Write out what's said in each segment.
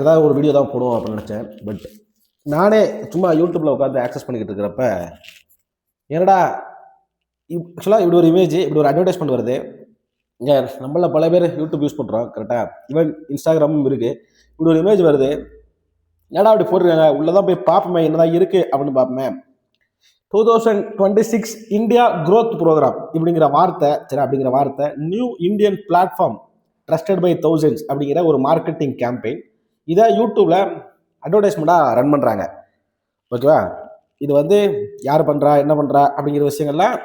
ஏதாவது ஒரு வீடியோ தான் போடுவோம் அப்படின்னு நினச்சேன். பட் நானே சும்மா யூடியூப்பில் உட்காந்து ஆக்சஸ் பண்ணிக்கிட்டு இருக்கிறப்ப என்னடா ஆக்சுவலாக இப்படி ஒரு இமேஜ், இப்படி ஒரு அட்வர்டைஸ்மெண்ட் வருது. இங்கே நம்மள பல பேர் யூடியூப் யூஸ் பண்ணுறோம் கரெக்டாக, ஈவன் இன்ஸ்டாகிராமும் இருக்குது. இப்படி ஒரு இமேஜ் வருது, என்னடா அப்படி போட்டிருக்காங்க, உள்ளதான் போய் பார்ப்போமே என்னதான் இருக்குது அப்படின்னு பார்ப்போமே. 2026 இந்தியா growth ப்ரோக்ராம் இப்படிங்கிற வார்த்தை, சரி, அப்படிங்கிற வார்த்தை new Indian platform trusted by thousands அப்படிங்கிற ஒரு மார்க்கெட்டிங் கேம்பெயின். இதை யூடியூப்ல அட்வர்டைஸ்மெண்ட்டாக ரன் பண்ணுறாங்க. ஓகேவா, இது வந்து யார் பண்ணுறா என்ன பண்ணுறா அப்படிங்கிற விஷயங்கள்லாம்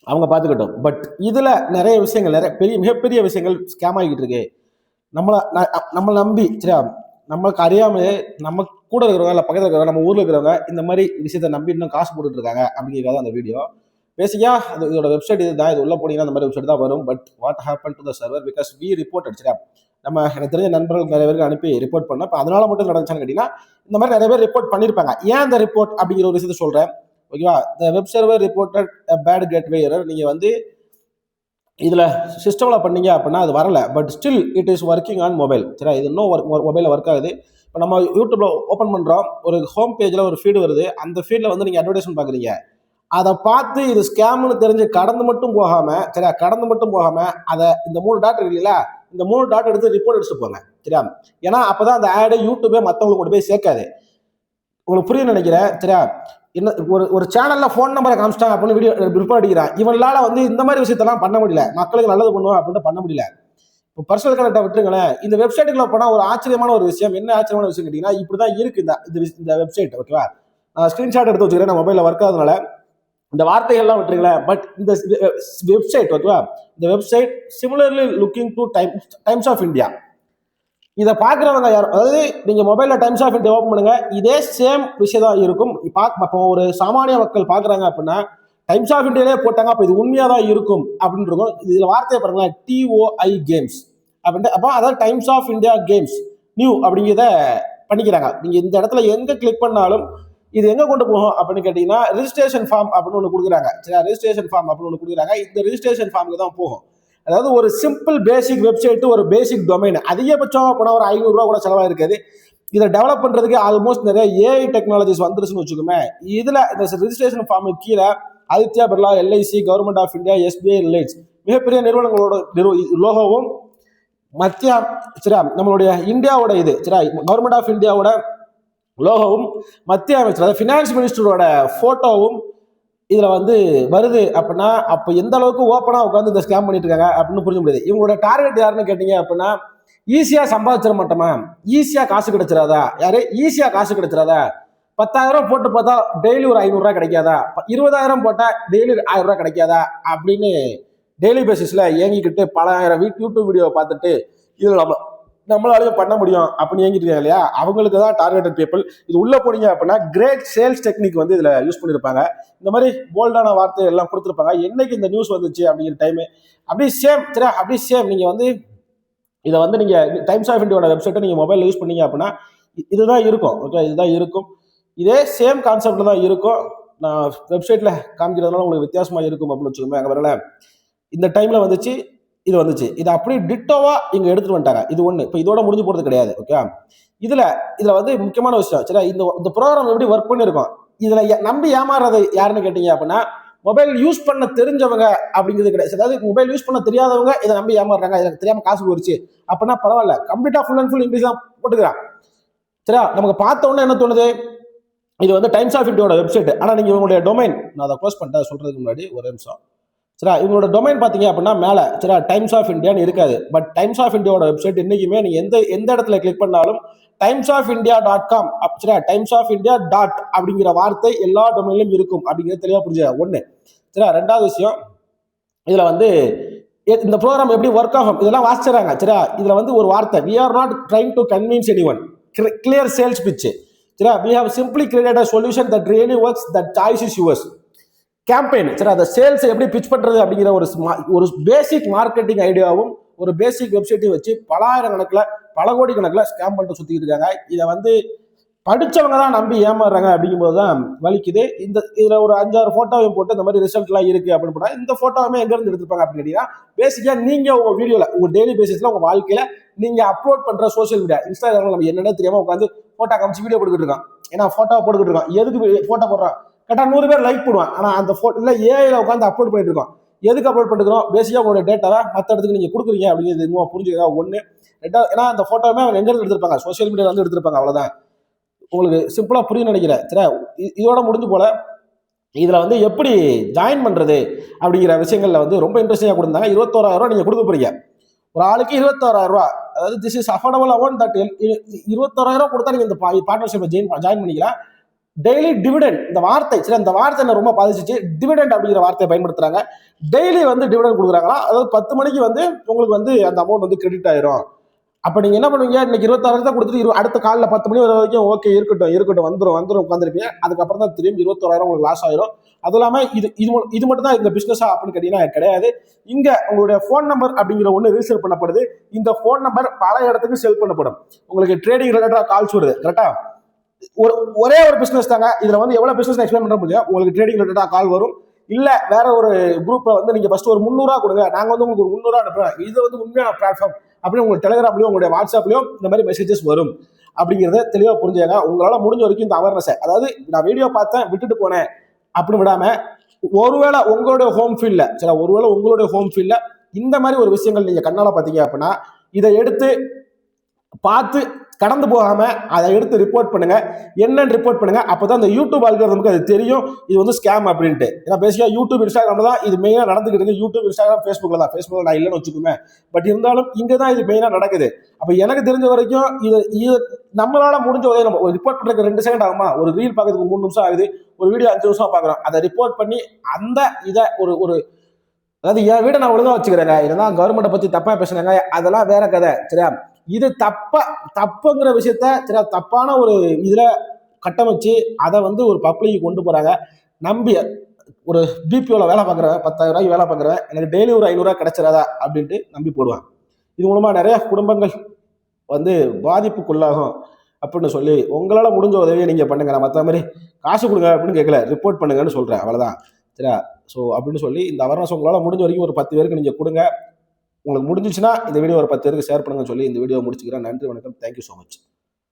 அவங்க பார்த்துக்கிட்டோம். பட் இதில் நிறைய விஷயங்கள், நிறைய மிகப்பெரிய விஷயங்கள் ஸ்கேம் ஆகிக்கிட்டு இருக்கு. நம்மளை நம்பி, சரியா, நம்மளுக்கு அறியாமல் நம்ம கூட இருக்கிறவங்க, இல்லை பக்கத்தில் இருக்கிறவங்க, நம்ம ஊரில் இருக்கிறவங்க இந்த மாதிரி விஷயத்தை நம்பி இன்னும் காசு போட்டுட்டு இருக்காங்க அப்படிங்கிறத அந்த வீடியோ. பேசிக்காக இதோட வெப்சைட் இது தான். இது உள்ள போனீங்கன்னா அந்த மாதிரி வெப்சைட் தான் வரும். But what happen to the server because we report, சரியா, நம்ம எனக்கு தெரிஞ்ச நண்பர்கள் நிறைய பேருக்கு அனுப்பி ரிப்போர்ட் பண்ணோம். இப்போ அதனால மட்டும் நடந்துச்சான்னு கேட்டீங்கன்னா, இந்த மாதிரி நிறைய பேர் ரிப்போர்ட் பண்ணியிருப்பாங்க. ஏன் அந்த ரிப்போர்ட் அப்படிங்கிற ஒரு விஷயத்தை சொல்கிறேன். ஓகேவா, the web server reported bad gateway error. நீங்கள் வந்து இதில் சிஸ்டமில் பண்ணீங்க அப்படின்னா அது வரல. But still it is working on mobile. சரி, இது இன்னும் மொபைலில் ஒர்க் ஆகுது. இப்போ நம்ம யூடியூப்ல ஓப்பன் பண்ணுறோம், ஒரு ஹோம் பேஜில் ஒரு ஃபீடு வருது. அந்த ஃபீல்டில் வந்து நீங்கள் அட்வர்டைஸ்மெண்ட் பார்க்குறீங்க. அதை பார்த்து இது ஸ்கேம்னு தெரிஞ்சு கடந்து மட்டும் போகாமல், சரியா, கடந்து மட்டும் போகாமல் அதை இந்த 3 டாட் இருக்கு இல்லையா, இந்த 3 டாட் எடுத்து ரிப்போர்ட் எடுத்துட்டு போங்க. சரியா, ஏன்னா அப்போ தான் அந்த ஆடை யூடியூபே மற்றவங்களுக்கு கொண்டு போய் சேர்க்காது. உங்களுக்கு புரியும் நினைக்கிறேன். சரியா, என்ன ஒரு சேனல்ல ஃபோன் நம்பரை காமிச்சிட்டாங்க அப்படின்னு வீடியோ ரிப்போர்ட் அடிக்கிறான். இவனால வந்து இந்த மாதிரி விஷயத்தெல்லாம் பண்ண முடியல, மக்களுக்கு நல்லது பண்ணுவோம் அப்படின்ட்டு பண்ண முடியல. இப்போ பர்சனல் கனெக்டை விட்டுருங்களேன். இந்த வெப்சைட்டுக்குள்ள போனால் ஒரு ஆச்சரியமான ஒரு விஷயம், என்ன ஆச்சரியமான விஷயம் கேட்டீங்கன்னா, இப்படிதான் இருக்கு இந்த வெப்சைட். ஓகேவா, ஸ்கிரீன்ஷாட் எடுத்து வச்சுக்கிறேன், நான் மொபைலில் ஒர்க் ஆகுதுனால இந்த வார்த்தைகள்லாம் விட்டுருங்களேன். பட் இந்த வெப்சைட், ஓகேவா, இந்த website similarly looking to Times of India. இதை பார்க்குறவங்க யார், அதாவது நீங்கள் மொபைலில் டைம்ஸ் ஆஃப் இந்தியா ஓப்பன் பண்ணுங்க, இதே சேம் விஷயம் தான் இருக்கும். இப்போ ஒரு சாமானிய மக்கள் பார்க்குறாங்க அப்படின்னா டைம்ஸ் ஆஃப் இந்தியாலே போட்டாங்க, அப்போ இது உண்மையாக தான் இருக்கும் அப்படின்னு இருக்கும். இதில் வார்த்தையை பாருங்களேன், TOI கேம்ஸ் அப்படின்ட்டு. அப்போ அதாவது Times of India games new அப்படிங்கிறத பண்ணிக்கிறாங்க. நீங்கள் இந்த இடத்துல எங்கே கிளிக் பண்ணாலும் இது எங்கே கொண்டு போகும் அப்படின்னு கேட்டிங்கன்னா, ரிஜிஸ்ட்ரேஷன் ஃபார்ம் அப்படின்னு ஒன்று கொடுக்குறாங்க. சரி, ரிஜிஸ்ட்ரேஷன் ஃபார்ம் அப்படின்னு ஒன்று கொடுக்குறாங்க. இந்த ரிஜிஸ்ட்ரேஷன் ஃபார்முக்கு தான் போகும். அதாவது ஒரு சிம்பிள் பேசிக் வெப்சைட்டு, ஒரு பேசிக் டொமைன், அதிகபட்சமாக போனால் ஒரு 500 ரூபா கூட செலவாக இருக்காது. இதை டெவலப் பண்ணுறதுக்கு ஆல்மோஸ்ட் நிறைய ஏஐ டெக்னாலஜிஸ் வந்துருச்சுன்னு வச்சுக்கோமே. இதில் இந்த ரிஜிஸ்ட்ரேஷன் ஃபார்முக்கு கீழே Aditya Birla, LIC, government of India, SBI, Reliance மிகப்பெரிய நிறுவனங்களோட லோகோவும், மத்திய, சரியா, நம்மளுடைய இந்தியாவோட இது, சரியா, கவர்மெண்ட் ஆஃப் இந்தியாவோட லோகோவும், மத்திய அமைச்சர் அதாவது ஃபினான்ஸ் மினிஸ்டரோட ஃபோட்டோவும் இதில் வந்து வருது அப்படின்னா, அப்போ எந்த அளவுக்கு ஓப்பனாக உட்காந்து இந்த ஸ்கேம் பண்ணிட்டு இருக்காங்க அப்படின்னு புரிஞ்ச முடியாது. இவங்களோட டார்கெட் யாருன்னு கேட்டீங்க அப்படின்னா, ஈஸியாக சம்பாதிச்சிட மாட்டோமா, ஈஸியாக காசு கிடைச்சிடாதா, யாரு ஈஸியாக காசு கிடைச்சிடாதா, 10,000 போட்டு பார்த்தா டெய்லி ஒரு 500 ரூபா கிடைக்காதா, 20,000 போட்டால் டெய்லி 1000 ரூபா கிடைக்காதா அப்படின்னு டெய்லி பேசிஸில் ஏங்கிக்கிட்டு பல ஆயிரம் யூடியூப் வீடியோவை பார்த்துட்டு இதில் நம்மளாலையும் பண்ண முடியும் அப்படின்னு ஏங்கிட்டு இருக்காங்க இல்லையா, அவங்களுக்கு தான் டார்கெட்டட் பீப்புள். இது உள்ள போனீங்க அப்படின்னா கிரேட் சேல்ஸ் டெக்னிக் வந்து இதில் யூஸ் பண்ணியிருப்பாங்க. இந்த மாதிரி போல்டான வார்த்தை எல்லாம் கொடுத்துருப்பாங்க. என்னைக்கு இந்த நியூஸ் வந்துச்சு அப்படிங்கிற டைமு அப்படி சேம், சரி, அப்படி சேம். நீங்கள் வந்து இதை வந்து நீங்கள் டைம்ஸ் ஆஃப் இந்தியாவோட வெப்சைட்டை நீங்கள் மொபைலில் யூஸ் பண்ணீங்க அப்படின்னா இதுதான் இருக்கும். ஓகே, இதுதான் இருக்கும். இதே சேம் கான்செப்டில் தான் இருக்கும். நான் வெப்சைட்டில் காமிக்கிறதுனால உங்களுக்கு வித்தியாசமாக இருக்கும் அப்படின்னு வச்சுக்கோங்க. அங்கே வரல இந்த டைமில் வந்துச்சு, இது வந்துச்சு, இது அப்படியே டிட்டோவா இங்க எடுத்துட்டு வந்துட்டாங்க. இது ஒண்ணு. இப்போ இதோட முடிஞ்சு போறது கிடையாது. ஓகே, இதுல வந்து முக்கியமான விஷயம், சரி, இந்த ப்ரோக்ராம் எப்படி ஒர்க் பண்ணிருக்கோம், இதுல நம்பி ஏமாறது யாருன்னு கேட்டீங்க அப்படின்னா, மொபைல் யூஸ் பண்ண தெரிஞ்சவங்க அப்படிங்கிறது கிடையாது. அதாவது மொபைல் யூஸ் பண்ண தெரியாதவங்க இதை நம்பி ஏமாறுறாங்க, எனக்கு தெரியாம காசு போயிடுச்சு அப்படின்னா பரவாயில்ல, கம்ப்ளீட்டா ஃபுல் அண்ட் ஃபுல் இங்கிலீஷ் தான் போட்டுக்கிறான். சரியா, நமக்கு பார்த்த உடனே என்ன தோணுது, இது வந்து டைம்ஸ் ஆஃப் இந்தியாவோட வெப்சைட். ஆனா நீங்க உங்களுடைய டொமைன், நான் அதை க்ளோஸ் பண்ணிட்டேன் சொல்றதுக்கு முன்னாடி ஒரு நிமிஷம். சரியா, இவங்களோட டொமைன் பார்த்தீங்க அப்படின்னா மேலே, சரியா, டைம்ஸ் ஆஃப் இந்தியான்னு இருக்காது. பட் டைம்ஸ் ஆஃப் இந்தியாவோட வெப்சைட் இன்னைக்குமே நீங்கள் எந்த இடத்துல கிளிக் பண்ணாலும் timesofIndia.com, சரியா, டைம்ஸ் ஆஃப் இந்தியா டாட் அப்படிங்கிற வார்த்தை எல்லா டொமைன்லையும் இருக்கும் அப்படிங்கிறது தெளிவாக புரிஞ்சு ஒன்று. சரியா, ரெண்டாவது விஷயம், இதில் வந்து இந்த ப்ரோக்ராம் எப்படி ஒர்க் ஆகும் இதெல்லாம் வாசிச்சுறாங்க. சரியா, இதில் வந்து ஒரு வார்த்தை, we are not trying to convince anyone, clear sales pitch. சரியா, we have simply created a solution that really works, that choice is yours. Campaign, சரி, அந்த சேல்ஸை எப்படி பிச் பண்ணுறது அப்படிங்கிற ஒரு பேசிக் மார்க்கெட்டிங் ஐடியாவும் ஒரு பேசிக் வெப்சைட்டையும் வச்சு பல ஆயிரம் கணக்கில், பல கோடி கணக்கில் ஸ்கேம் பண்ணிட்டு சுற்றிக்கிட்டு இருக்காங்க. இதை வந்து படித்தவங்க தான் நம்பி ஏமாறுறாங்க அப்படிங்கும்போது தான் வலிக்குது. இதில் ஒரு 5-6 ஃபோட்டோவையும் போட்டு இந்த மாதிரி ரிசல்ட்லாம் இருக்குது அப்படின்னு போனால், இந்த ஃபோட்டோவுமே எங்கேருந்து எடுத்துருப்பாங்க அப்படின்னு கேட்டீங்கன்னா, பேசிக்காக நீங்கள் உங்கள் வீடியோவில், உங்கள் டெய்லி பேசிஸில், உங்கள் வாழ்க்கையில் நீங்கள் அப்லோட் பண்ணுற சோஷியல் மீடியா இன்ஸ்டாகிராமில் நம்ம என்னென்ன தெரியாமல் உட்காந்து ஃபோட்டோ காமிச்சு வீடியோ போட்டுக்கிட்டு இருக்கோம். ஏன்னா ஃபோட்டோ போட்டுக்கிட்டு இருக்கோம். எதுக்கு ஃபோட்டோ போடுறோம்? கரெக்டாக 100 பேர் லைக் போடுவான். ஆனால் அந்த ஃபோட்டோ இல்லை ஏஐல உட்காந்து அப்லோட் பண்ணிட்டு இருக்கோம். எதுக்கு அப்லோட் பண்ணிருக்கிறோம்? பேசிக்காக உங்களோட டேட்டாவை மற்ற இடத்துக்கு நீங்கள் கொடுக்குறீங்க அப்படிங்கிறது இன்னும் புரிஞ்சுக்கா ஒன்று. ரெண்டாவது, ஏன்னா அந்த ஃபோட்டோவே அவங்க எங்கேருந்து எடுத்திருப்பாங்க? சோஷியல் மீடியாவில் வந்து எடுத்திருப்பாங்க. அவ்வளோதான். உங்களுக்கு சிம்பிளாக புரியும் நினைக்கிறேன். சரி, இதோட முடிஞ்சு போல இதில் வந்து எப்படி ஜாயின் பண்ணுறது அப்படிங்கிற விஷயங்களில் வந்து ரொம்ப இன்ட்ரெஸ்டிங்காக கொடுத்தாங்க. 21,000 நீங்கள் கொடுக்க போறீங்க. ஒரு ஆளுக்கு 21,000. அதாவது this is affordable amount. That 21,000 கொடுத்தா நீங்கள் இந்த பார்ட்னர்ஷிப்பில் ஜாயின் பண்ணிக்கலாம். டெய்லி டிவிடெண்ட், இந்த வார்த்தை சரி, இந்த வார்த்தை என்ன ரொம்ப பாதிச்சிச்சு. டிவிடெண்ட் அப்படிங்கிற வார்த்தையை பயன்படுத்துறாங்க. டெய்லி வந்து டிவிடெண்ட் கொடுக்குறாங்களா? அதாவது 10 மணிக்கு வந்து உங்களுக்கு வந்து அந்த அமௌண்ட் வந்து கிரெடிட் ஆயிரும். அப்போ நீங்கள் என்ன பண்ணுவீங்க? இன்னைக்கு 26 தான் கொடுத்துட்டு அடுத்த காலைல 10 மணி வர வரைக்கும் ஓகே இருக்கட்டும் வந்துடும் உட்காந்துருப்பீங்க. அதுக்கப்புறம் தான் திரும்பி 21,000 உங்களுக்கு லாஸ் ஆயிரும். அதுவும் இல்லாமல் இது மட்டும் தான் இந்த பிஸ்னஸா அப்படின்னு கேட்டீங்கன்னா கிடையாது. இங்க உங்களுடைய ஃபோன் நம்பர் அப்படிங்கிற ஒன்று ரிஜிஸ்டர் பண்ணப்படுது. இந்த ஃபோன் நம்பர் பல இடத்துக்கு செல் பண்ணப்படும். உங்களுக்கு ட்ரேடிங் ரிலேட்டடாக கால்ஸ் வருது. கரெக்டா? ஒரே ஒரு பிசினஸ் தாங்க. இதுல வந்து எவ்வளவு பிசினஸ் எக்ஸ்பிளைன் பண்ண முடியும். உங்களுக்கு ட்ரேடிங் ரிலேட்டடா கால் வரும். இல்ல வேற ஒரு குரூப்ல வந்து நீங்க ஃபர்ஸ்ட் ஒரு 300 கொடுங்க, நாங்க வந்து உங்களுக்கு ஒரு 300 அனுப்புறோம், இது வந்து உண்மையான பிளாட்ஃபார்ம் அப்படின்னு உங்களுக்கு டெலிகிராம்லயும் உங்களுடைய வாட்ஸ்அப்லயும் இந்த மாதிரி மெசேஜஸ் வரும் அப்படிங்கிறத தெளிவா புரிஞ்சுங்க. உங்களால முடிஞ்ச வரைக்கும் இந்த அவேர்னஸ், அதாவது நான் வீடியோ பார்த்தேன் விட்டுட்டு போனேன் அப்படின்னு விடாம, ஒருவேளை உங்களுடைய ஹோம் ஃபீல்ட்ல இந்த மாதிரி ஒரு விஷயங்கள் நீங்க கண்ணால பாத்தீங்க அப்படின்னா இதை எடுத்து பார்த்து கடந்து போகாம அதை எடுத்து ரிப்போர்ட் பண்ணுங்க. என்னன்னு ரிப்போர்ட் பண்ணுங்க. அப்பதான் அந்த யூடியூப் அல்காரிதமுக்கு அது தெரியும் இது வந்து ஸ்கேம் அப்படின்ட்டு. ஏன்னா பேசிக்கா யூடியூப் இன்ஸ்டாகிராம்ல தான் இது மெயினா நடந்துகிட்டு இருக்கு. யூடியூப் இன்ஸ்டாகிராம் ஃபேஸ்புக்ல நான் இல்லைன்னு வச்சுக்கோங்க. பட் இருந்தாலும் இங்க தான் இது மெயினா நடக்குது. அப்ப எனக்கு தெரிஞ்ச வரைக்கும் இது நம்மளால முடிஞ்ச உதவி. நம்ம ரிப்போர்ட் பண்றதுக்கு 2 செகண்ட் ஆகுமா? ஒரு ரீல் பார்க்கறதுக்கு 3 நிமிஷம் ஆகுது. ஒரு வீடியோ 5 நிமிஷம் பார்க்குறோம். அதை ரிப்போர்ட் பண்ணி அந்த இதை ஒரு அதாவது என் வீடை நான் ஒழுங்கா வச்சுக்கிறேங்க, இதெல்லாம் கவர்மெண்ட்டை பத்தி தப்பா பேசுனாங்க, அதெல்லாம் வேற கதை. சரியா? இது தப்புங்கிற விஷயத்த சரியா தப்பான ஒரு இதுல கட்டமைச்சு அதை வந்து ஒரு பப்ளிக்கு கொண்டு போறாங்க. நம்பி ஒரு பிபிஓல வேலை பார்க்குறேன், 10,000 ரூபாய்க்கு வேலை பார்க்குறேன், எனக்கு டெய்லி ஒரு 500 ரூபாய் கிடைச்சிடாதா அப்படின்ட்டு நம்பி போடுவான். இது மூலமா நிறைய குடும்பங்கள் வந்து பாதிப்புக்குள்ளாகும் அப்படின்னு சொல்லி உங்களால முடிஞ்ச உதவியை நீங்க பண்ணுங்க. நான் மற்ற மாதிரி காசு கொடுங்க அப்படின்னு கேட்கல, ரிப்போர்ட் பண்ணுங்கன்னு சொல்றேன். அவ்வளவுதான். சரியா? ஸோ அப்படின்னு சொல்லி இந்த அவேர்னஸ் உங்களால் முடிஞ்ச வரைக்கும் ஒரு 10 பேருக்கு நீங்கள் கொடுங்க. உங்களுக்கு முடிஞ்சிச்சுன்னா இந்த வீடியோ ஒரு 10 பேருக்கு ஷேர் பண்ணுங்கன்னு சொல்லி இந்த வீடியோ முடிச்சுக்கிறேன். நன்றி, வணக்கம். Thank you so much.